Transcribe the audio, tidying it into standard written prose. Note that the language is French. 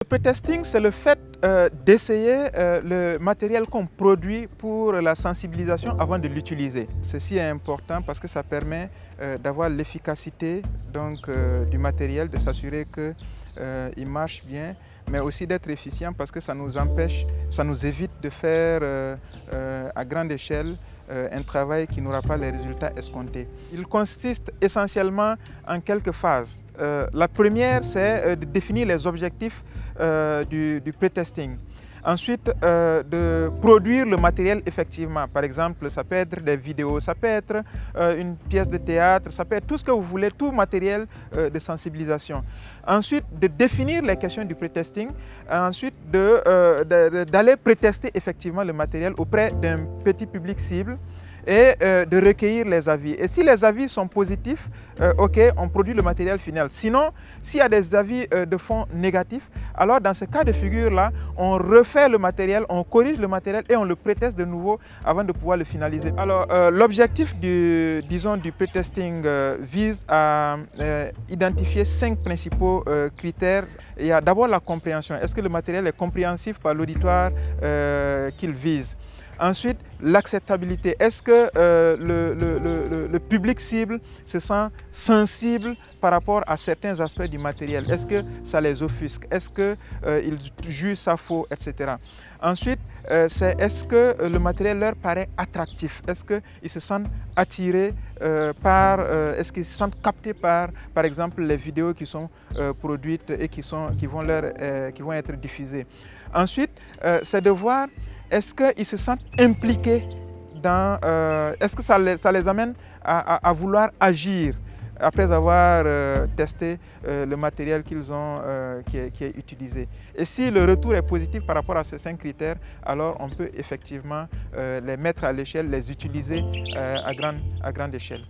Le pretesting, c'est le fait d'essayer le matériel qu'on produit pour la sensibilisation avant de l'utiliser. Ceci est important parce que ça permet d'avoir l'efficacité du matériel, de s'assurer qu'il marche bien, mais aussi d'être efficient parce que ça nous évite de faire à grande échelle un travail qui n'aura pas les résultats escomptés. Il consiste essentiellement en quelques phases. La première, c'est de définir les objectifs du pretesting. Ensuite, de produire le matériel effectivement. Par exemple, ça peut être des vidéos, ça peut être une pièce de théâtre, ça peut être tout ce que vous voulez, tout matériel de sensibilisation. Ensuite, de définir les questions du pretesting. Ensuite, d'aller prétester effectivement le matériel auprès d'un petit public cible et de recueillir les avis. Et si les avis sont positifs, ok, on produit le matériel final. Sinon, s'il y a des avis de fond négatifs, alors dans ce cas de figure-là, on refait le matériel, on corrige le matériel et on le préteste de nouveau avant de pouvoir le finaliser. Alors, l'objectif du pretesting vise à identifier 5 principaux critères. Il y a d'abord la compréhension. Est-ce que le matériel est compréhensif par l'auditoire qu'il vise? Ensuite, l'acceptabilité. Est-ce que le public cible se sent sensible par rapport à certains aspects du matériel? Est-ce que ça les offusque? Est-ce qu'ils jugent ça faux, etc. Ensuite, est-ce que le matériel leur paraît attractif? Est-ce qu'ils se sentent attirés est-ce qu'ils se sentent captés par exemple, les vidéos qui sont produites et qui vont être diffusées? Ensuite, c'est de voir est-ce qu'ils se sentent impliqués dans... est-ce que ça les amène à vouloir agir après avoir testé le matériel qui est utilisé? Et si le retour est positif par rapport à ces 5 critères, alors on peut effectivement les mettre à l'échelle, les utiliser à grande échelle.